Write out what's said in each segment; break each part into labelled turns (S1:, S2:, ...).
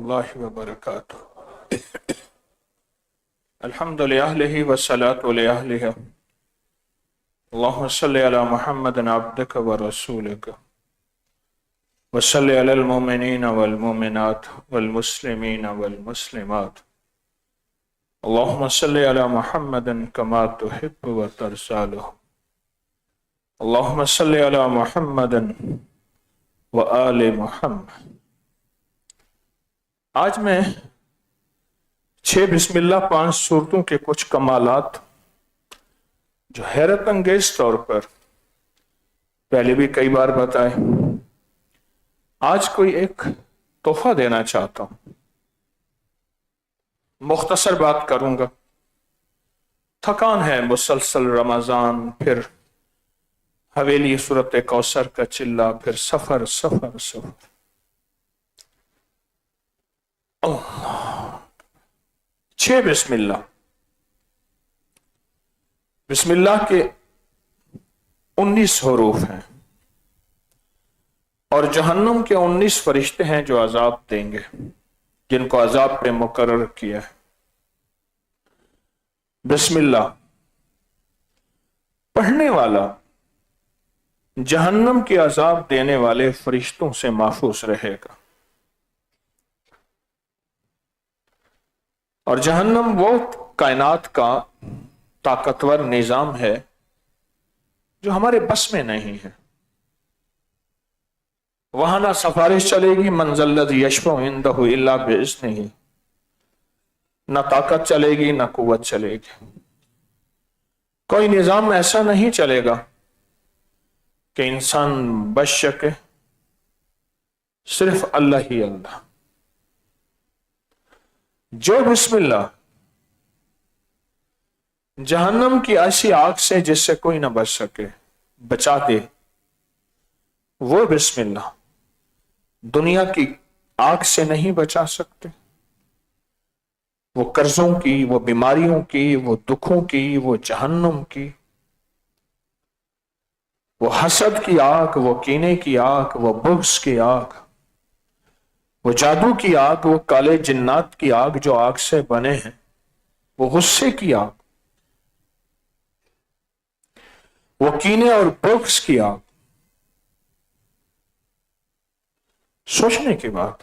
S1: اللہ وبرکاتہ۔ الحمد للہ والصلاة لأہلہ، اللہم صلی علی محمد عبدک ورسولک وصلی علی المؤمنین والمؤمنات والمسلمین والمسلمات، اللہم صلی علی محمد کما تحب وترضى، اللہم صلی علی محمد وآل محمد۔ آج میں 6 بسم اللہ 5 صورتوں کے کچھ کمالات جو حیرت انگیز طور پر پہلے بھی کئی بار بتائے، آج کوئی ایک تحفہ دینا چاہتا ہوں۔ مختصر بات کروں گا، تھکان ہے، مسلسل رمضان، پھر حویلی سورت کوثر کا چلہ، پھر سفر سفر سفر۔ اللہ 6 بسم اللہ۔ بسم اللہ کے 19 حروف ہیں اور جہنم کے 19 فرشتے ہیں جو عذاب دیں گے، جن کو عذاب پہ مقرر کیا ہے۔ بسم اللہ پڑھنے والا جہنم کے عذاب دینے والے فرشتوں سے محفوظ رہے گا، اور جہنم وہ کائنات کا طاقتور نظام ہے جو ہمارے بس میں نہیں ہے۔ وہاں نہ سفارش چلے گی، من ذا الذی یشفع عندہ الا باذنہ، نہ طاقت چلے گی نہ قوت چلے گی۔ کوئی نظام ایسا نہیں چلے گا کہ انسان بچ سکے، صرف اللہ ہی اللہ۔ جو بسم اللہ جہنم کی ایسی آگ سے جس سے کوئی نہ بچ سکے بچا دے، وہ بسم اللہ دنیا کی آگ سے نہیں بچا سکتے۔ وہ قرضوں کی، وہ بیماریوں کی، وہ دکھوں کی، وہ جہنم کی، وہ حسد کی آگ، وہ کینے کی آگ، وہ بغض کی آگ، وہ جادو کی آگ، وہ کالے جنات کی آگ جو آگ سے بنے ہیں، وہ غصے کی آگ، وہ کینے اور بغض کی آگ۔ سوچنے کی بات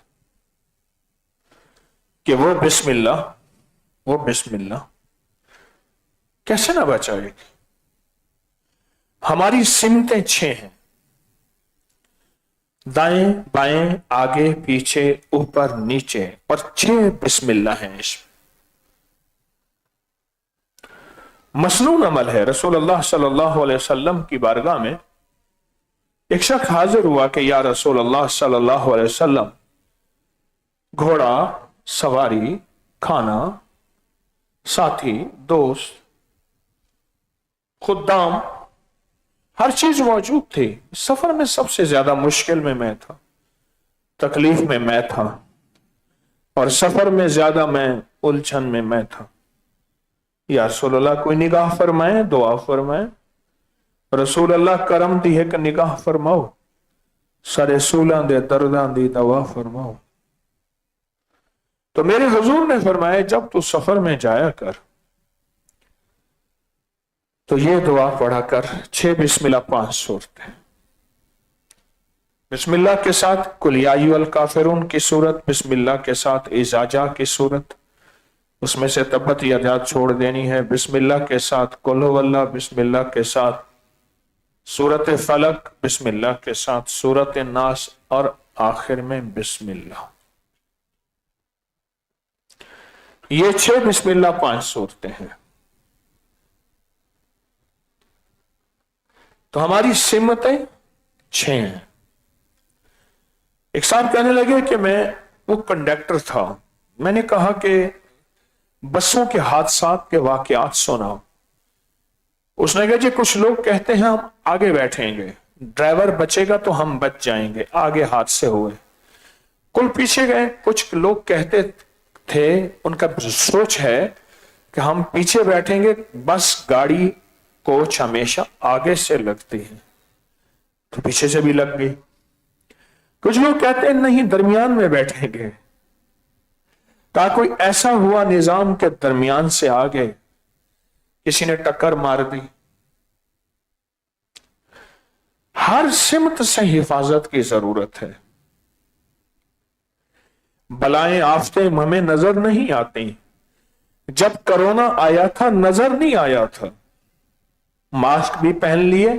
S1: کہ وہ بسم اللہ کیسے نہ بچائے گی۔ ہماری سمتیں 6 ہیں، دائیں بائیں آگے پیچھے اوپر نیچے، اور 6 بسم اللہ ہیں۔ اس مسنون عمل ہے۔ رسول اللہ صلی اللہ علیہ وسلم کی بارگاہ میں ایک شخص حاضر ہوا کہ یا رسول اللہ صلی اللہ علیہ وسلم، گھوڑا، سواری، کھانا، ساتھی، دوست، خدام، ہر چیز موجود تھی۔ سفر میں سب سے زیادہ مشکل میں تھا، تکلیف میں تھا، اور سفر میں زیادہ الجھن میں تھا۔ یا رسول اللہ کوئی نگاہ فرمائیں، دعا فرمائیں۔ رسول اللہ کرم دی ہے کہ نگاہ فرماؤ، سارے سولاں دے درداں دی دوا فرماؤ۔ تو میرے حضور نے فرمایا جب تو سفر میں جایا کر تو یہ دعا پڑھا کر، 6 بسم اللہ 5 صورتیں۔ بسم اللہ کے ساتھ قل یا ایھا الکافرون کی صورت، بسم اللہ کے ساتھ اذا جاء کی صورت، اس میں سے تبت یدات چھوڑ دینی ہے۔ بسم اللہ کے ساتھ قل ھو اللہ، بسم اللہ کے ساتھ سورت فلق، بسم اللہ کے ساتھ سورت الناس، اور آخر میں بسم اللہ۔ یہ 6 بسم اللہ 5 صورتیں ہیں۔ تو ہماری سمتیں 6 ہیں۔ ایک صاحب کہنے لگے کہ میں وہ کنڈکٹر تھا، میں نے کہا کہ بسوں کے حادثات کے واقعات سناؤ۔ اس نے کہا جی کچھ لوگ کہتے ہیں ہم آگے بیٹھیں گے، ڈرائیور بچے گا تو ہم بچ جائیں گے، آگے حادثے ہوئے۔ کل پیچھے گئے، کچھ لوگ کہتے تھے، ان کا سوچ ہے کہ ہم پیچھے بیٹھیں گے، بس گاڑی کوچ ہمیشہ آگے سے لگتی ہے، تو پیچھے سے بھی لگ گئی۔ کچھ لوگ کہتے ہیں نہیں درمیان میں بیٹھیں گے، کہا کوئی ایسا ہوا نظام کے درمیان سے آگے کسی نے ٹکر مار دی. ہر سمت سے حفاظت کی ضرورت ہے. بلائیں آفتیں ہمیں نظر نہیں آتی. جب کرونا آیا تھا نظر نہیں آیا تھا، ماسک بھی پہن لیے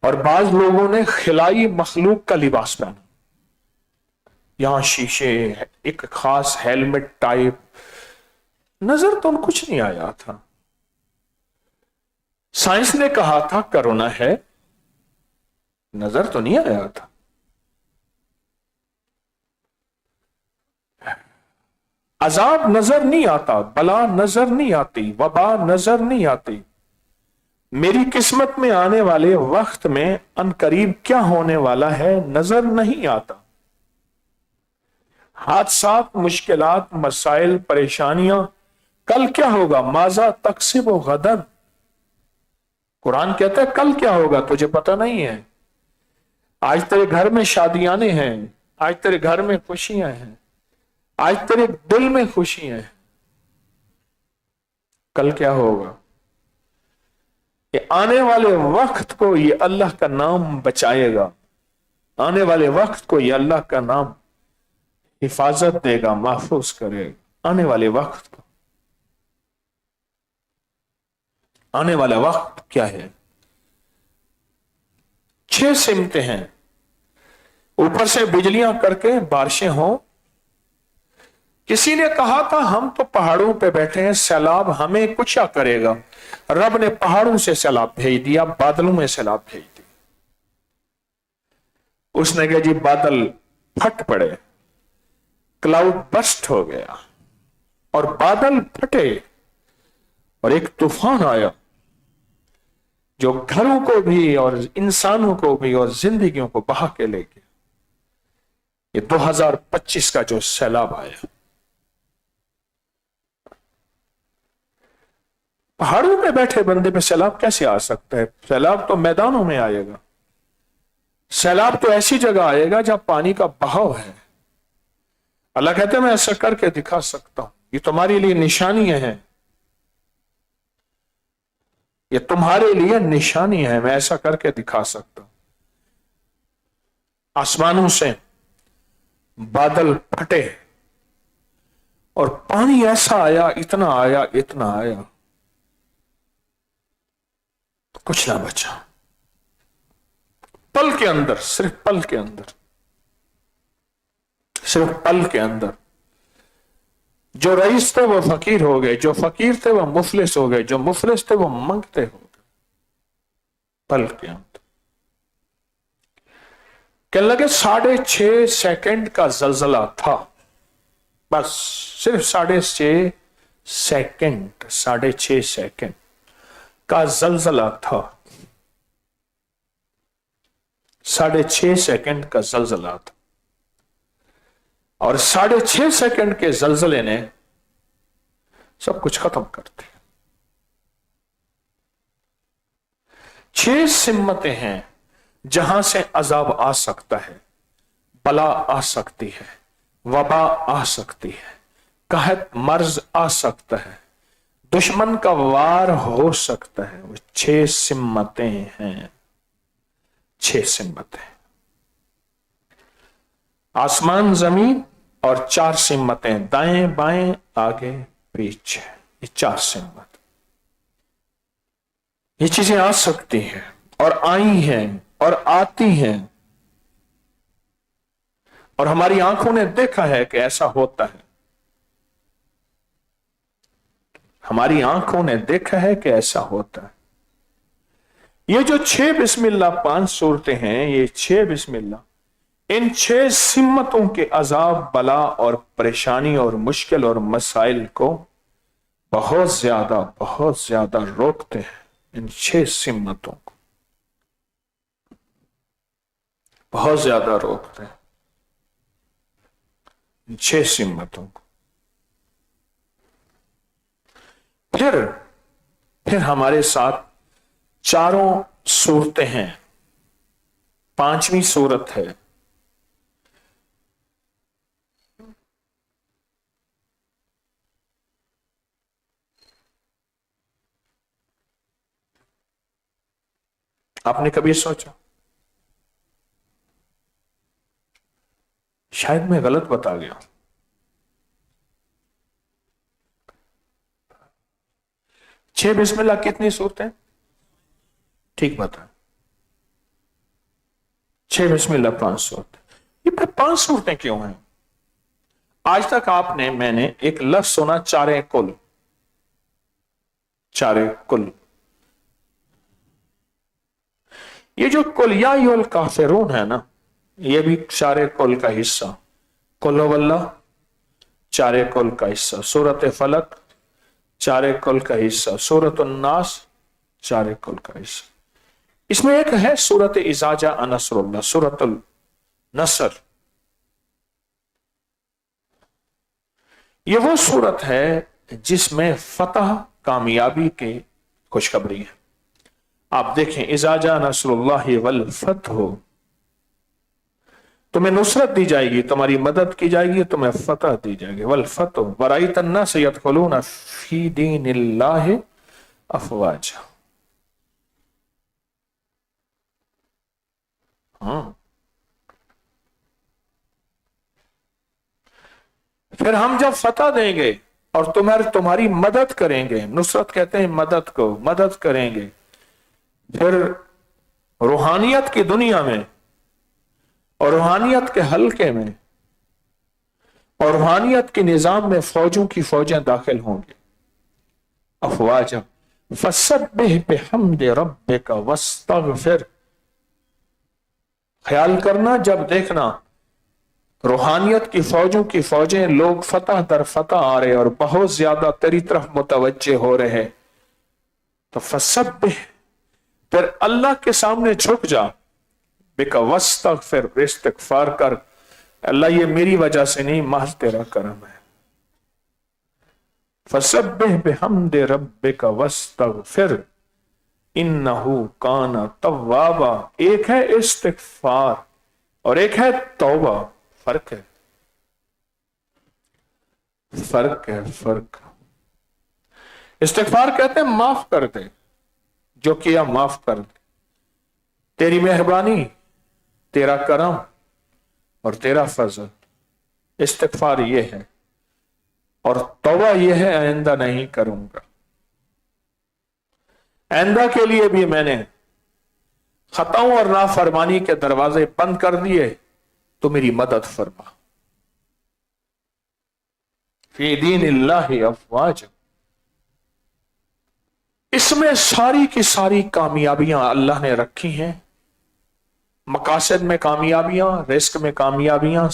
S1: اور بعض لوگوں نے خلائی مخلوق کا لباس پہنا، یہاں شیشے، ایک خاص ہیلمٹ ٹائپ، نظر تو کچھ نہیں آیا تھا. سائنس نے کہا تھا کرونا ہے، نظر تو نہیں آیا تھا. عذاب نظر نہیں آتا، بلا نظر نہیں آتی، وبا نظر نہیں آتی. میری قسمت میں آنے والے وقت میں ان قریب کیا ہونے والا ہے نظر نہیں آتا. حادثات، مشکلات، مسائل، پریشانیاں، کل کیا ہوگا، ماذا تکسب غدن. قرآن کہتا ہے کل کیا ہوگا تجھے پتہ نہیں ہے. آج تیرے گھر میں شادیاں ہیں، آج تیرے گھر میں خوشیاں ہیں، آج تیرے دل میں خوشیاں ہیں، کل کیا ہوگا. کہ آنے والے وقت کو یہ اللہ کا نام بچائے گا، آنے والے وقت کو یہ اللہ کا نام حفاظت دے گا، محفوظ کرے گا. آنے والے وقت کو، آنے والا وقت کیا ہے؟ 6 سمتیں ہیں. اوپر سے بجلیاں کر کے بارشیں ہوں. کسی نے کہا تھا ہم تو پہاڑوں پہ بیٹھے ہیں، سیلاب ہمیں کچھ کیا کرے گا. رب نے پہاڑوں سے سیلاب بھیج دیا، بادلوں میں سیلاب بھیج دیا. اس نے کہا جی بادل پھٹ پڑے، کلاؤڈ بسٹ ہو گیا اور بادل پھٹے اور ایک طوفان آیا جو گھروں کو بھی اور انسانوں کو بھی اور زندگیوں کو بہا کے لے گیا. یہ 2025 کا جو سیلاب آیا، پہاڑوں پہ بیٹھے بندے پہ سیلاب کیسے آ سکتا ہے؟ سیلاب تو میدانوں میں آئے گا، سیلاب تو ایسی جگہ آئے گا جہاں پانی کا بہاؤ ہے. اللہ کہتے ہیں میں ایسا کر کے دکھا سکتا ہوں، یہ تمہارے لیے نشانیاں ہیں، یہ تمہارے لیے نشانی ہے، میں ایسا کر کے دکھا سکتا ہوں. آسمانوں سے بادل پھٹے اور پانی ایسا آیا، اتنا آیا، اتنا آیا، کچھ نہ بچا. پل کے اندر، صرف پل کے اندر، صرف پل کے اندر جو رئیس تھے وہ فقیر ہو گئے، جو فقیر تھے وہ مفلس ہو گئے، جو مفلس تھے وہ منگتے ہو گئے. پل کے اندر کہنے لگے 6.5 سیکنڈ کا زلزلہ تھا، بس صرف 6.5 سیکنڈ، 6.5 سیکنڈ کا زلزلہ تھا. 6.5 سیکنڈ کا زلزلہ تھا اور 6.5 سیکنڈ کے زلزلے نے سب کچھ ختم کر دیا. 6 سمتیں ہیں جہاں سے عذاب آ سکتا ہے، بلا آ سکتی ہے، وبا آ سکتی ہے، قحط مرض آ سکتا ہے، دشمن کا وار ہو سکتا ہے. وہ 6 سمتیں ہیں، 6 سمتیں، آسمان زمین اور 4 سمتیں، دائیں بائیں آگے پیچھے، یہ 4 سمت. یہ چیزیں آ سکتی ہیں اور آئی ہیں اور آتی ہیں، اور ہماری آنکھوں نے دیکھا ہے کہ ایسا ہوتا ہے. ہماری آنکھوں نے دیکھا ہے کہ ایسا ہوتا ہے. یہ جو 6 بسم اللہ 5 صورتیں ہیں، یہ 6 بسم اللہ ان 6 سمتوں کے عذاب، بلا اور پریشانی اور مشکل اور مسائل کو بہت زیادہ روکتے ہیں. ان 6 سمتوں کو بہت زیادہ روکتے ہیں، ان 6 سمتوں کو. پھر ہمارے ساتھ 4 صورتیں ہیں. 5ویں صورت ہے آپ نے کبھی سوچا؟ شاید میں غلط بتا گیا. 6 بسم اللہ کتنی صورتیں؟ ٹھیک بتا. 6 بسم اللہ 5 صورتیں. یہ پھر 5 صورتیں کیوں ہیں؟ آج تک آپ نے، میں نے ایک لفظ سنا، چارے کل. چارے کل، یہ جو قل یا ایھا الکافرون ہے نا، یہ بھی چارے کل کا حصہ. قل هو اللہ چارے کل کا حصہ. سورۃ فلق چارے کل کا حصہ. سورۃ الناس چارے کل کا حصہ. اس میں ایک ہے سورۃ اذا جاء نصر اللہ، سورۃ النصر. یہ وہ سورت ہے جس میں فتح، کامیابی کی خوشخبری ہے. آپ دیکھیں، اذا جاء نصر اللہ والفتح، تمہیں نصرت دی جائے گی، تمہاری مدد کی جائے گی، تمہیں فتح دی جائے گی. والفتح ورأیت الناس يدخلون فی دین اللہ افواجا. پھر ہم جب فتح دیں گے اور تمہاری مدد کریں گے، نصرت کہتے ہیں مدد کو، مدد کریں گے، پھر روحانیت کی دنیا میں اور روحانیت کے حلقے میں اور روحانیت کے نظام میں فوجوں کی فوجیں داخل ہوں گے. افواجا فسبح بحمد ربک واستغفر. خیال کرنا جب دیکھنا روحانیت کی فوجوں کی فوجیں، لوگ فتح در فتح آ رہے اور بہت زیادہ تیری طرف متوجہ ہو رہے، تو فسبح، پھر اللہ کے سامنے جھک جا، بک واستغفر، استغفار کر. اللہ یہ میری وجہ سے نہیں، محض تیرا کرم ہے. فسبح بحمد ربک واستغفر انہ کان توابا. ایک ہے استغفار اور ایک ہے توبہ. فرق ہے، فرق ہے، فرق. استغفار کہتے ہیں معاف کر دے، جو کیا معاف کر دے، تیری مہربانی، تیرا کرم اور تیرا فضل. استغفار یہ ہے. اور توبہ یہ ہے آئندہ نہیں کروں گا، آئندہ کے لیے بھی میں نے خطاؤں اور نافرمانی کے دروازے بند کر دیے، تو میری مدد فرما. فی دین اللہ افواج. اس میں ساری کی ساری کامیابیاں اللہ نے رکھی ہیں. مقاصد میں کامیابیاں، رزق میں کامیابیاں،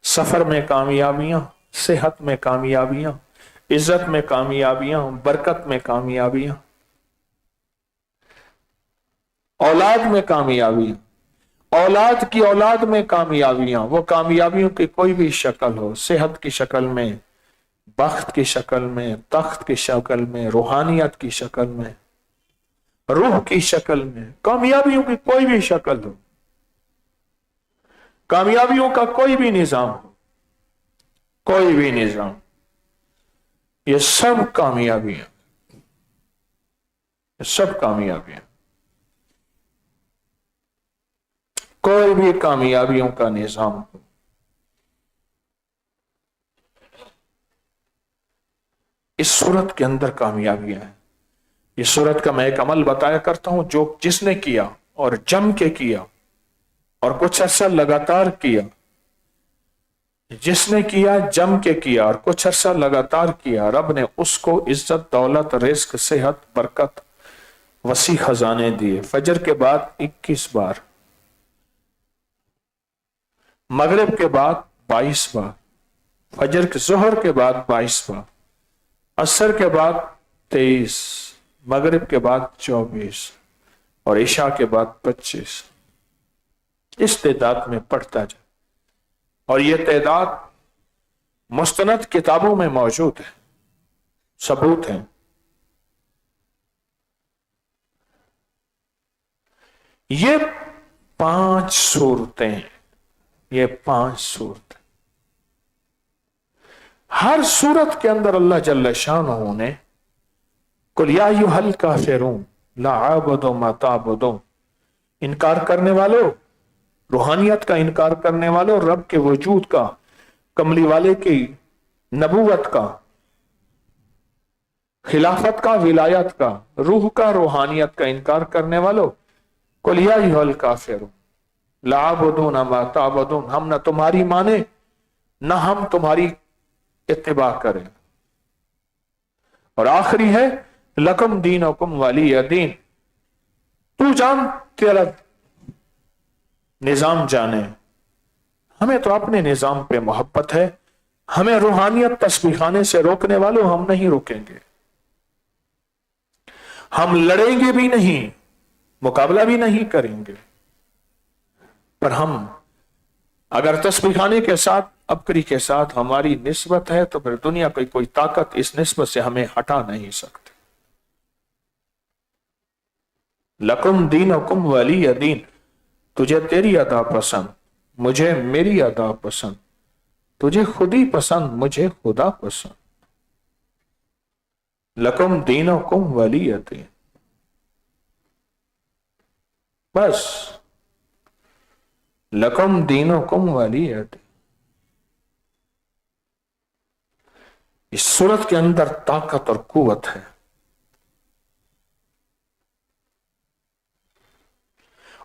S1: سفر میں کامیابیاں، صحت میں کامیابیاں، عزت میں کامیابیاں، برکت میں کامیابیاں، اولاد میں کامیابیاں، اولاد کی اولاد میں کامیابیاں. وہ کامیابیوں کی کوئی بھی شکل ہو، صحت کی شکل میں، بخت کی شکل میں، تخت کی شکل میں، روحانیت کی شکل میں، روح کی شکل میں، کامیابیوں کی کوئی بھی شکل ہو، کامیابیوں کا کوئی بھی نظام ہو، کوئی بھی نظام، یہ سب کامیابیاں، یہ سب کامیابیاں. کوئی بھی کامیابیوں کا نظام ہو، اس صورت کے اندر کامیابیاں ہیں. اس صورت کا میں ایک عمل بتایا کرتا ہوں، جو جس نے کیا اور جم کے کیا اور کچھ عرصہ لگاتار کیا، جس نے کیا جم کے کیا اور کچھ عرصہ لگاتار کیا، رب نے اس کو عزت، دولت، رزق، صحت، برکت، وسیع خزانے دیے. فجر کے بعد 21 بار، مغرب کے بعد 22 بار، فجر کے ظہر کے بعد 22 بار، عصر کے بعد 23، مغرب کے بعد 24 اور عشاء کے بعد 25. اس تعداد میں پڑھتا جائے. اور یہ تعداد مستند کتابوں میں موجود ہے، ثبوت ہیں. یہ 5 صورتیں، یہ 5 صورتیں، ہر صورت کے اندر اللہ جل شانہ نے قل یا ایھا الکافرون لا اعبد ما تعبدون انکار کرنے والوں، روحانیت کا انکار کرنے والوں، رب کے وجود کا، کملی والے کی نبوت کا، خلافت کا، ولایت کا، روح کا، روحانیت کا انکار کرنے والوں، قل یا ایھا الکافرون لا اعبد ما تعبدون، ہم نہ تمہاری مانے نہ ہم تمہاری اتباع کریں۔ اور آخری ہے لکم دینکم ولی دین، تو جان تیرا نظام جانے، ہمیں تو اپنے نظام پہ محبت ہے، ہمیں روحانیت تسبیح خانے سے روکنے والوں ہم نہیں روکیں گے، ہم لڑیں گے بھی نہیں، مقابلہ بھی نہیں کریں گے، پر ہم اگر تسبیح خانے کے ساتھ، ابکری کے ساتھ ہماری نسبت ہے تو پھر دنیا کی کوئی طاقت اس نسبت سے ہمیں ہٹا نہیں سکتی۔ لکم دینکم ولی دین، تجھے تیری ادا پسند، مجھے میری ادا پسند، تجھے خودی پسند، مجھے خدا پسند۔ لکم دینکم ولی دین، بس لکم دینکم ولی دین۔ اس صورت کے اندر طاقت اور قوت ہے،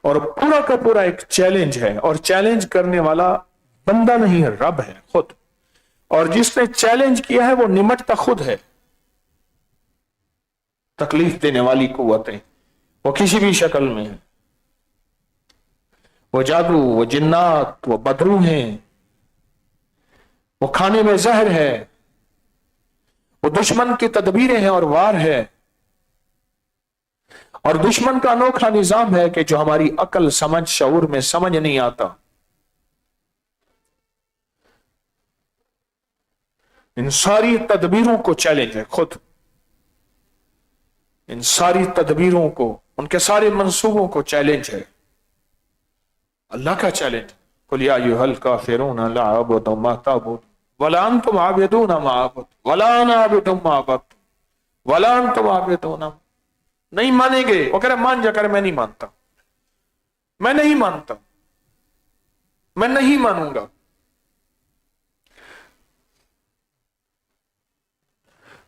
S1: اور پورا کا پورا ایک چیلنج ہے، اور چیلنج کرنے والا بندہ نہیں ہے، رب ہے خود، اور جس نے چیلنج کیا ہے وہ نمٹتا خود ہے۔ تکلیف دینے والی قوتیں وہ کسی بھی شکل میں ہیں، وہ جادو، وہ جنات، وہ بدرو ہیں، وہ کھانے میں زہر ہے، وہ دشمن کی تدبیریں ہیں اور وار ہے، اور دشمن کا انوکھا نظام ہے کہ جو ہماری عقل، سمجھ، شعور میں سمجھ نہیں آتا۔ ان ساری تدبیروں کو چیلنج ہے خود، ان ساری تدبیروں کو، ان کے سارے منصوبوں کو چیلنج ہے، اللہ کا چیلنج۔ قل یا ایھا الکافرون لا اعبد ما تعبدون ولا انتم عابدون ما اعبد ولا انا عابد ما عبدتم ولا انتم عابدون۔ نہیں مانیں گے، وہ کہہ رہے مان جا کر، میں نہیں مانتا، میں نہیں مانتا، میں نہیں مانوں گا۔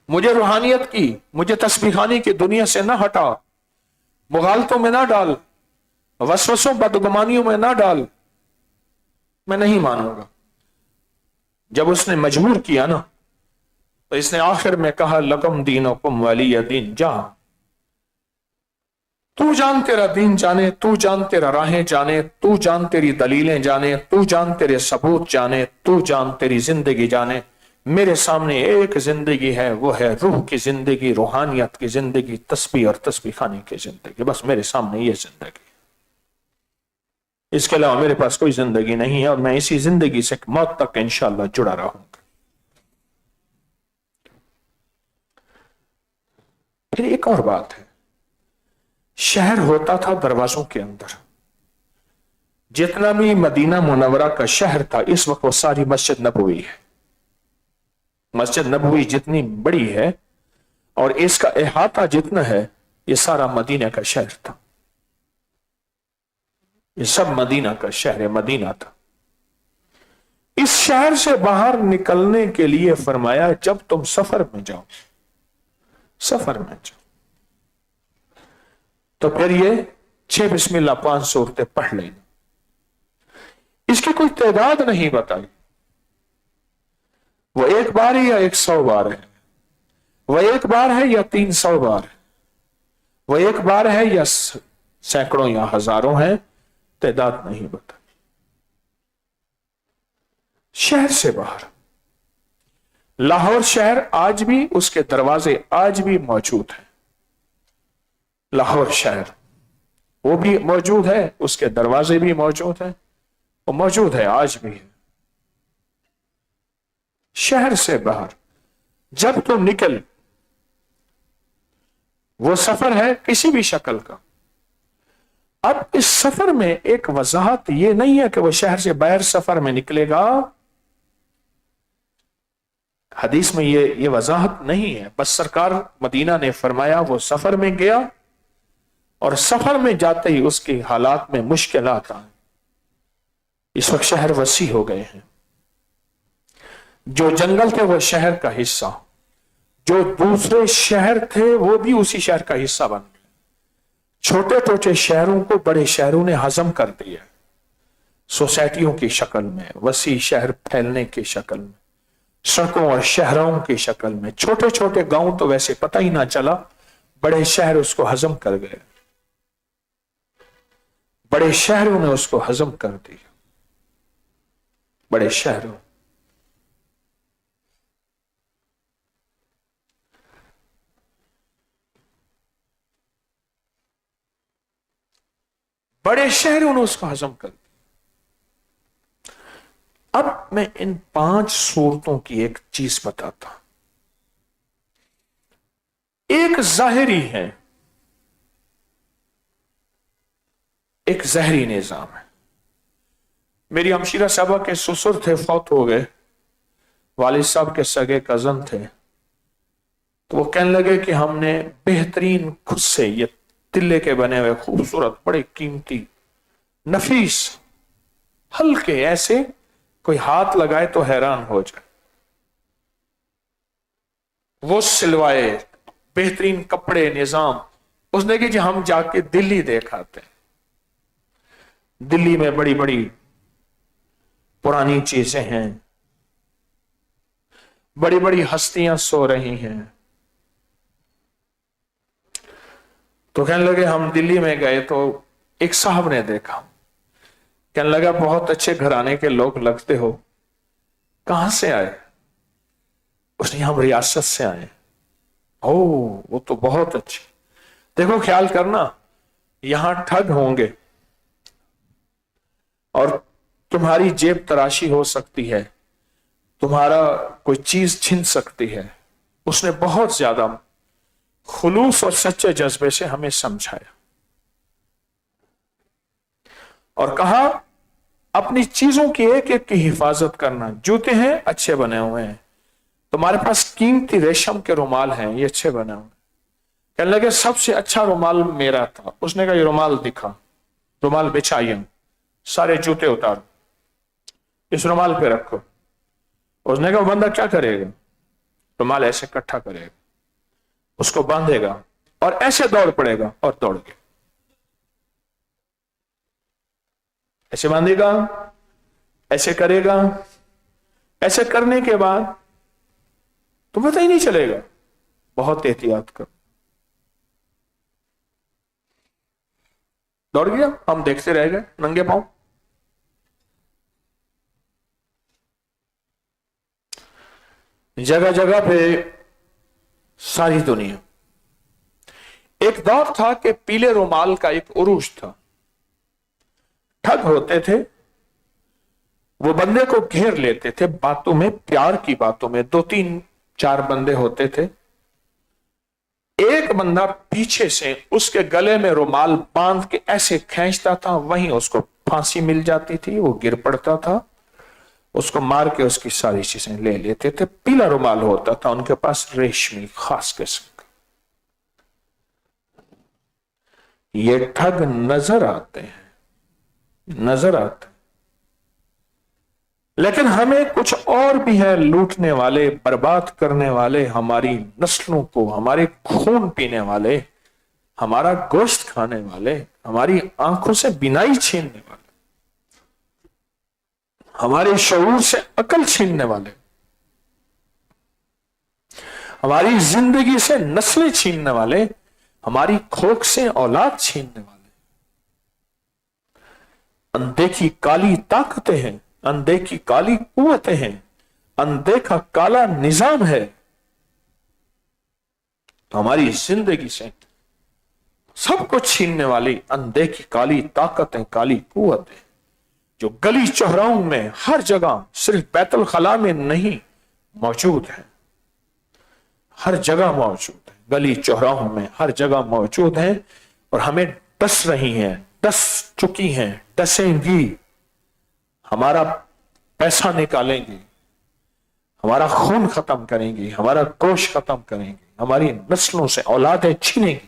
S1: مجھے روحانیت کی، مجھے تسبیح خانی کی دنیا سے نہ ہٹا، مغالطوں میں نہ ڈال، وسوسوں بدگمانیوں میں نہ ڈال، میں نہیں مانوں گا۔ جب اس نے مجبور کیا نا تو اس نے آخر میں کہا لکم دینکم ولی دین، جا تو جان تیرا دین جانے، تو جان تیرا راہیں جانے، تو جان تیری دلیلیں جانے، تو جان تیرے ثبوت جانے، تو جان تیری زندگی جانے۔ میرے سامنے ایک زندگی ہے، وہ ہے روح کی زندگی، روحانیت کی زندگی، تسبیح اور تسبیح خانی کی زندگی، بس میرے سامنے یہ زندگی، اس کے علاوہ میرے پاس کوئی زندگی نہیں ہے، اور میں اسی زندگی سے موت تک انشاءاللہ جڑا رہوں گا۔ پھر ایک اور بات ہے، شہر ہوتا تھا دروازوں کے اندر، جتنا بھی مدینہ منورہ کا شہر تھا اس وقت وہ ساری مسجد نبوی ہے۔ مسجد نبوی جتنی بڑی ہے اور اس کا احاطہ جتنا ہے، یہ سارا مدینہ کا شہر تھا، یہ سب مدینہ کا شہر مدینہ تھا۔ اس شہر سے باہر نکلنے کے لیے فرمایا جب تم سفر میں جاؤ، سفر میں جاؤ تو پھر یہ 6 بسم اللہ 5 سورتیں پڑھ لینا۔ اس کی کوئی تعداد نہیں بتائی، وہ 1 بار ہے یا 100 بار ہے، وہ 1 بار ہے یا 300 بار ہے، وہ 1 بار ہے یا سینکڑوں یا ہزاروں ہیں، تعداد نہیں بتائی۔ شہر سے باہر، لاہور شہر آج بھی، اس کے دروازے آج بھی موجود ہیں، لاہور شہر وہ بھی موجود ہے، اس کے دروازے بھی موجود ہیں، وہ موجود ہے آج بھی ہے۔ شہر سے باہر جب تو نکل، وہ سفر ہے کسی بھی شکل کا۔ اب اس سفر میں ایک وضاحت یہ نہیں ہے کہ وہ شہر سے باہر سفر میں نکلے گا، حدیث میں یہ وضاحت نہیں ہے، بس سرکار مدینہ نے فرمایا وہ سفر میں گیا اور سفر میں جاتے ہی اس کی حالات میں مشکلات آئیں. اس وقت شہر وسیع ہو گئے ہیں. جو جنگل تھے وہ شہر کا حصہ، جو دوسرے شہر تھے وہ بھی اسی شہر کا حصہ بن گئے. چھوٹے چھوٹے شہروں کو بڑے شہروں نے ہضم کر دیا، سوسائٹیوں کی شکل میں، وسیع شہر پھیلنے کی شکل میں، سڑکوں اور شہروں کی شکل میں. چھوٹے چھوٹے گاؤں تو ویسے پتہ ہی نہ چلا، بڑے شہر اس کو ہضم کر گئے. بڑے شہروں نے اس کو ہضم کر دیا. بڑے شہروں، بڑے شہروں نے اس کو ہضم کر دیا. اب میں ان 5 صورتوں کی ایک چیز بتاتا ہوں. ایک ظاہری ہے، ایک ظاہری نظام ہے. میری ہمشیرہ صاحبہ کے سسر تھے، فوت ہو گئے. والد صاحب کے سگے کزن تھے. تو وہ کہنے لگے کہ ہم نے بہترین خود سے یہ تلے کے بنے ہوئے خوبصورت بڑے قیمتی نفیس ہلکے ایسے کوئی ہاتھ لگائے تو حیران ہو جائے وہ سلوائے بہترین کپڑے نظام. اس نے کہ جی ہم جا کے دلی دیکھاتے ہیں. دلی میں بڑی بڑی پرانی چیزیں ہیں، بڑی بڑی ہستیاں سو رہی ہیں. تو کہنے لگے ہم دلی میں گئے تو ایک صاحب نے دیکھا، کہنے لگا بہت اچھے گھرانے کے لوگ لگتے ہو، کہاں سے آئے؟ اس نے ہم ریاست سے آئے. او وہ تو بہت اچھے. دیکھو خیال کرنا، یہاں ٹھگ ہوں گے اور تمہاری جیب تراشی ہو سکتی ہے، تمہارا کوئی چیز چھن سکتی ہے. اس نے بہت زیادہ خلوص اور سچے جذبے سے ہمیں سمجھایا اور کہا اپنی چیزوں کی ایک ایک کی حفاظت کرنا. جوتے ہیں اچھے بنے ہوئے ہیں، تمہارے پاس قیمتی ریشم کے رومال ہیں، یہ اچھے بنے ہوئے. کہنے لگے سب سے اچھا رومال میرا تھا. اس نے کہا یہ رومال دکھا. رومال بچھائیے، سارے جوتے اتارو، اس رومال پہ رکھو. اس نے کہا وہ بندہ کیا کرے گا؟ رومال ایسے اکٹھا کرے گا، اس کو باندھے گا اور ایسے دوڑ پڑے گا اور دوڑ گیا. ایسے باندھے گا، ایسے کرے گا. ایسے کرنے کے بعد تو پتہ ہی نہیں چلے گا. بہت احتیاط کر. دوڑ گیا، ہم دیکھتے رہ گئے ننگے پاؤں. جگہ جگہ پہ ساری دنیا. ایک دور تھا کہ پیلے رومال کا ایک عروج تھا. ٹھگ ہوتے تھے، وہ بندے کو گھیر لیتے تھے باتوں میں، پیار کی باتوں میں. 2-3-4 بندے ہوتے تھے. ایک بندہ پیچھے سے اس کے گلے میں رومال باندھ کے ایسے کھینچتا تھا، وہیں اس کو پھانسی مل جاتی تھی. وہ گر پڑتا تھا، اس کو مار کے اس کی ساری چیزیں لے لیتے تھے. پیلا رومال ہوتا تھا ان کے پاس، ریشمی خاص قسم کا. یہ ٹھگ نظر آتے ہیں، نظر آتے ہیں، لیکن ہمیں کچھ اور بھی ہے. لوٹنے والے، برباد کرنے والے، ہماری نسلوں کو، ہمارے خون پینے والے، ہمارا گوشت کھانے والے، ہماری آنکھوں سے بینائی چھیننے والے، ہمارے شعور سے عقل چھیننے والے، ہماری زندگی سے نسلیں چھیننے والے، ہماری کھوک سے اولاد چھیننے والے. اندیکھی کالی طاقتیں ہیں، اندیکھی کالی قوتیں ہیں، اندیکھا کالا نظام ہے. تو ہماری زندگی سے سب کو چھیننے والی اندیکھی کالی طاقتیں، کالی قوتیں جو گلی چوراہوں میں ہر جگہ، صرف بیت الخلا میں نہیں، موجود ہیں. ہر جگہ موجود ہیں، گلی چوراہوں میں ہر جگہ موجود ہیں اور ہمیں ڈس رہی ہیں، ڈس چکی ہیں، ڈسیں گی. ہمارا پیسہ نکالیں گی، ہمارا خون ختم کریں گی، ہمارا گوشت ختم کریں گی، ہماری نسلوں سے اولادیں چھینیں گی.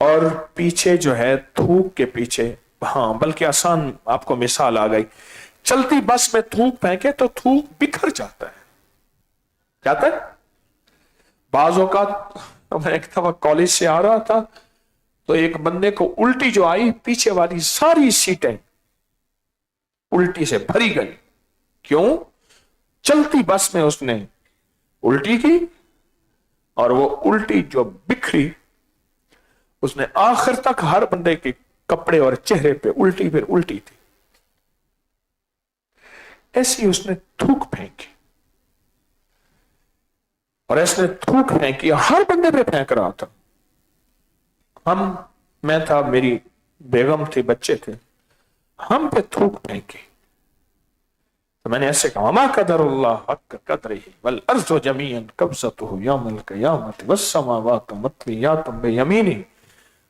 S1: اور پیچھے جو ہے تھوک کے پیچھے، ہاں بلکہ آسان آپ کو مثال آ گئی، چلتی بس میں تھوک پھینکے تو تھوک بکھر جاتا ہے، جاتا ہے۔ بعض اوقات میں ایک دفعہ کالج سے آ رہا تھا تو ایک بندے کو الٹی جو آئی، پیچھے والی ساری سیٹیں الٹی سے بھری گئی۔ کیوں؟ چلتی بس میں اس نے الٹی کی، اور وہ الٹی جو بکھری، اس نے آخر تک ہر بندے کے کپڑے اور چہرے پہ الٹی پھر الٹی تھی۔ ایسی اس نے تھوک پھینکی، اور ایسے تھوک پھینکی، ہر بندے پہ پھینک رہا تھا۔ میں تھا، میری بیگم تھی، بچے تھے، ہم پہ تھوک پھینکی تو میں نے ایسے کہا، ما قدر اللہ حق قدرہ والارض جمیعا قبضتہ یوم القیامۃ والسماوات مطویات بیمینہ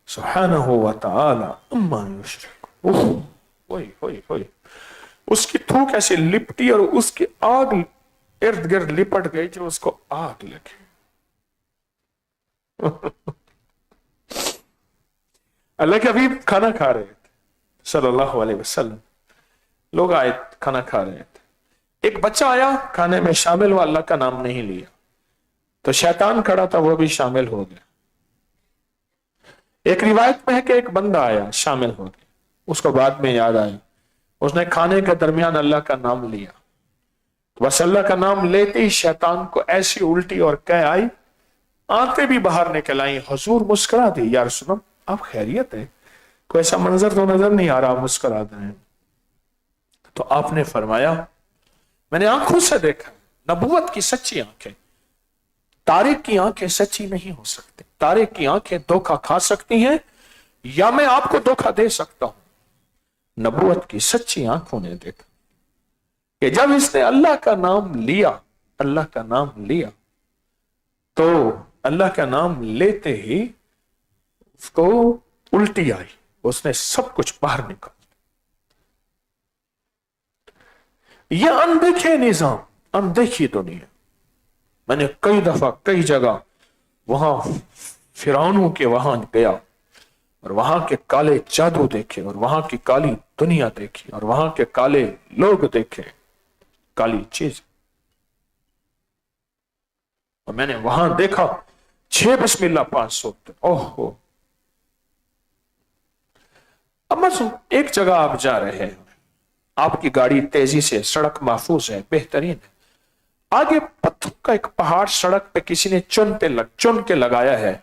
S1: سبحانہ وتعالی عما یشرکون۔ ہوئی ہوئی ہوئی، اس کی تھوک ایسے لپٹی اور اس کی آگ ارد گرد لپٹ گئی جو اس کو آگ لگی۔ اللہ کے حبیب کھانا کھا رہے تھے صلی اللہ علیہ وسلم، لوگ آئے کھانا کھا رہے تھے، ایک بچہ آیا کھانے میں شامل ہوا، اللہ کا نام نہیں لیا تو شیطان کھڑا تھا، وہ بھی شامل ہو گیا۔ ایک روایت میں ہے کہ ایک بندہ آیا شامل ہو گیا، اس کو بعد میں یاد آیا، اس نے کھانے کے درمیان اللہ کا نام لیا، بس اللہ کا نام لیتے ہی شیطان کو ایسی الٹی اور قے آئی، آنکھیں بھی باہر نکل آئی۔ حضور مسکرا دی، یا رسول اللہ آپ خیریت ہے؟ کوئی ایسا منظر تو نظر نہیں آ رہا، مسکرا دیں۔ تو آپ نے فرمایا، میں نے آنکھوں سے دیکھا، نبوت کی سچی آنکھیں، طارق کی آنکھیں سچی نہیں ہو سکتی، طارق کی آنکھیں دھوکہ کھا سکتی ہیں یا میں آپ کو دھوکہ دے سکتا ہوں۔ نبوت کی سچی آنکھوں نے دیکھا کہ جب اس نے اللہ کا نام لیا، اللہ کا نام لیا تو اللہ کا نام لیتے ہی اس کو الٹی آئی، اس نے سب کچھ باہر نکال۔ یہ اندیکھے نظام، اندیکھی دنیا، میں نے کئی دفعہ کئی جگہ وہاں فرعونوں کے وہاں گیا اور وہاں کے کالے جادو دیکھے اور وہاں کی کالی دنیا دیکھی اور وہاں کے کالے لوگ دیکھے، کالی چیز، اور میں نے وہاں دیکھا 6 بسم اللہ 5 سوتے، اوہ۔ اب مثلا ایک جگہ آپ جا رہے ہیں، آپ کی گاڑی تیزی سے، سڑک محفوظ ہے، بہترین ہے، آگے پتھر کا ایک پہاڑ سڑک پہ کسی نے چن کے لگایا ہے،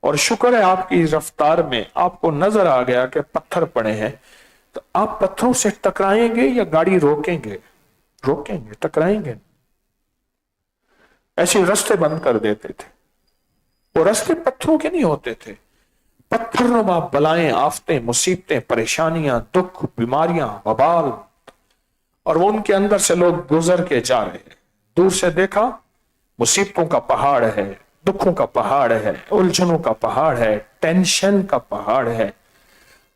S1: اور شکر ہے آپ کی رفتار میں آپ کو نظر آ گیا کہ پتھر پڑے ہیں، تو آپ پتھروں سے ٹکرائیں گے یا گاڑی روکیں گے؟ روکیں گے، ٹکرائیں گے۔ ایسے رستے بند کر دیتے تھے، وہ رستے پتھروں کے نہیں ہوتے تھے، پتھر نما بلائیں، آفتیں، مصیبتیں، پریشانیاں، دکھ، بیماریاں، وبال، اور وہ ان کے اندر سے لوگ گزر کے جا رہے ہیں۔ دور سے دیکھا مصیبتوں کا پہاڑ ہے، دکھوں کا پہاڑ ہے، الجھنوں کا پہاڑ ہے، ٹینشن کا پہاڑ ہے،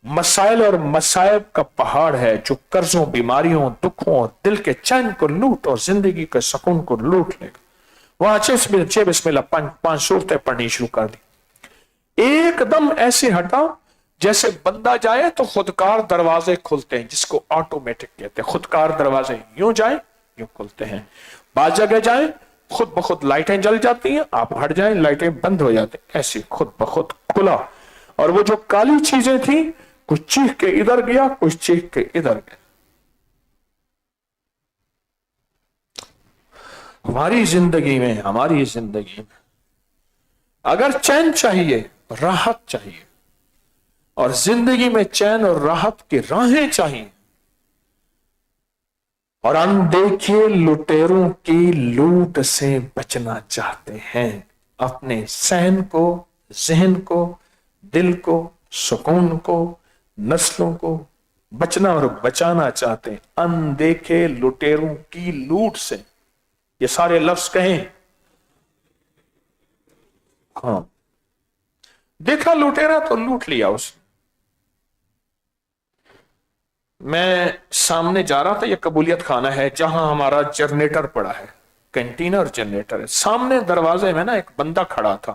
S1: مسائل اور مصائب کا پہاڑ ہے جو قرضوں، بیماریوں، دکھوں اور دل کے چین کو لوٹ اور زندگی کے سکون کو لوٹ لے گا۔ وہاں 6 بسم اللہ 5 سورتیں پڑھنی شروع کر دی، ایک دم ایسے ہٹا جیسے بندہ جائے تو خودکار دروازے کھلتے ہیں، جس کو آٹومیٹک کہتے ہیں، خودکار دروازے یوں جائیں یوں کھلتے ہیں۔ بعض جگہ جائیں خود بخود لائٹیں جل جاتی ہیں، آپ ہٹ جائیں لائٹیں بند ہو جاتی ہیں، ایسے خود بخود کھلا، اور وہ جو کالی چیزیں تھیں کچھ چیخ کے ادھر گیا، کچھ چیخ کے ادھر گیا۔ ہماری زندگی میں اگر چین چاہیے، راحت چاہیے، اور زندگی میں چین اور راحت کی راہیں چاہیے، اور اندیکھے لٹیروں کی لوٹ سے بچنا چاہتے ہیں، اپنے سہن کو، ذہن کو، دل کو، سکون کو، نسلوں کو بچنا اور بچانا چاہتے ہیں، اندیکھے لٹیروں کی لوٹ سے، یہ سارے لفظ کہیں۔ ہاں، دیکھا لوٹیرا تو لوٹ لیا اس نے۔ میں سامنے جا رہا تھا، یہ قبولیت خانہ ہے جہاں ہمارا جنریٹر پڑا ہے، کینٹین اور جنریٹر ہے، سامنے دروازے میں نا ایک بندہ کھڑا تھا،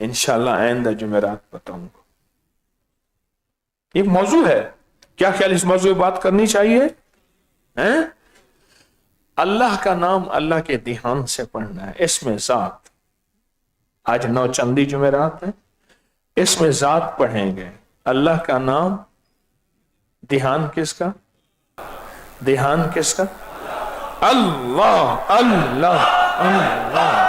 S1: انشاءاللہ آئندہ جمعرات بتاؤں گا. ایک موضوع ہے. کیا خیال اس موضوع پہ بات کرنی چاہیے؟ اللہ کا نام اللہ کے دھیان سے پڑھنا ہے. اس میں ذات، آج 9 چندی جمعرات ہے، اس میں ذات پڑھیں گے. اللہ کا نام، دھیان کس کا؟ دھیان کس کا؟ اللہ اللہ اللہ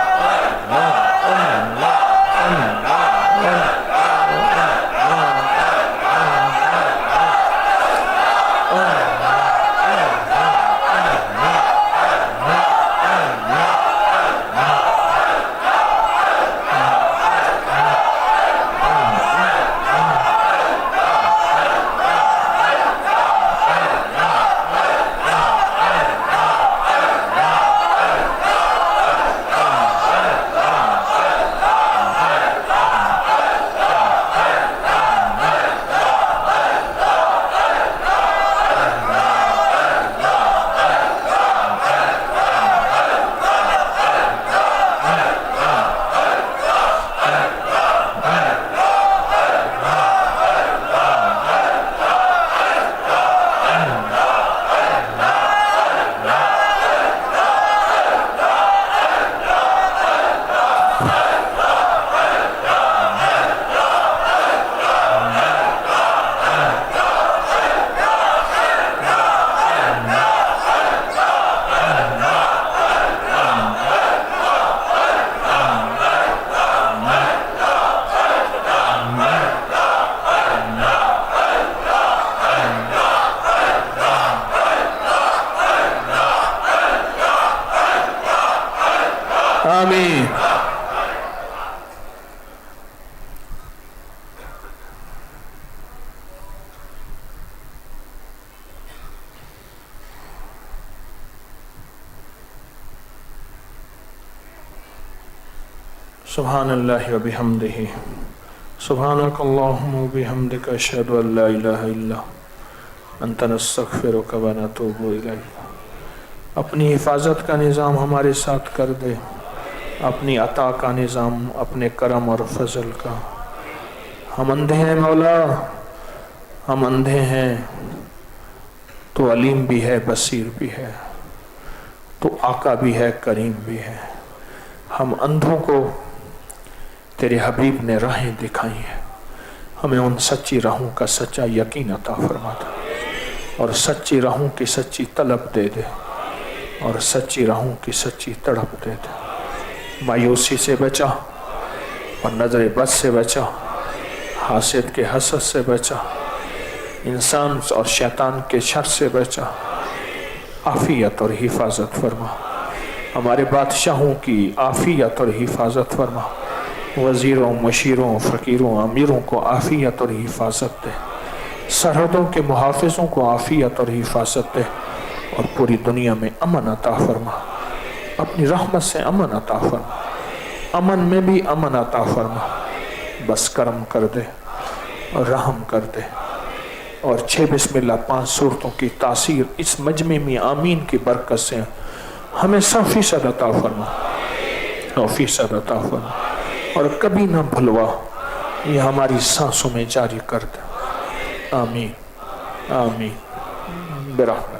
S1: آمین. سبحان اللہ وبحمدہ، سبحانک اللہم وبحمدک، اشہد ان لا الہ الا انت، نستغفرک ونتوب الیک. اپنی حفاظت کا نظام ہمارے ساتھ کر دے، اپنی عطا کا نظام، اپنے کرم اور فضل کا. ہم اندھے ہیں مولا، ہم اندھے ہیں، تو علیم بھی ہے، بصیر بھی ہے، تو آقا بھی ہے، کریم بھی ہے. ہم اندھوں کو تیرے حبیب نے راہیں دکھائی ہیں، ہمیں ان سچی راہوں کا سچا یقین عطا فرما دے، اور سچی راہوں کی سچی طلب دے دے، اور سچی راہوں کی سچی تڑپ دے دے. مایوسی سے بچا، اور نظر بد سے بچا، حاسد کے حسد سے بچا، انسان اور شیطان کے شر سے بچا. عافیت اور حفاظت فرما، ہمارے بادشاہوں کی عافیت اور حفاظت فرما. وزیروں، مشیروں، فقیروں، امیروں کو عافیت اور حفاظت دے. سرحدوں کے محافظوں کو عافیت اور حفاظت دے، اور پوری دنیا میں امن عطا فرما. اپنی رحمت سے امن عطا فرما، امن میں بھی امن عطا فرما. بس کرم کر دے اور رحم کر دے. اور 6 بسم اللہ 5 صورتوں کی تاثیر اس مجمع میں آمین کی برکت سے ہمیں 100% عطا فرما، 100% عطا فرما. اور کبھی نہ بھلوا، یہ ہماری سانسوں میں جاری کر دے. آمین آمین برحمت.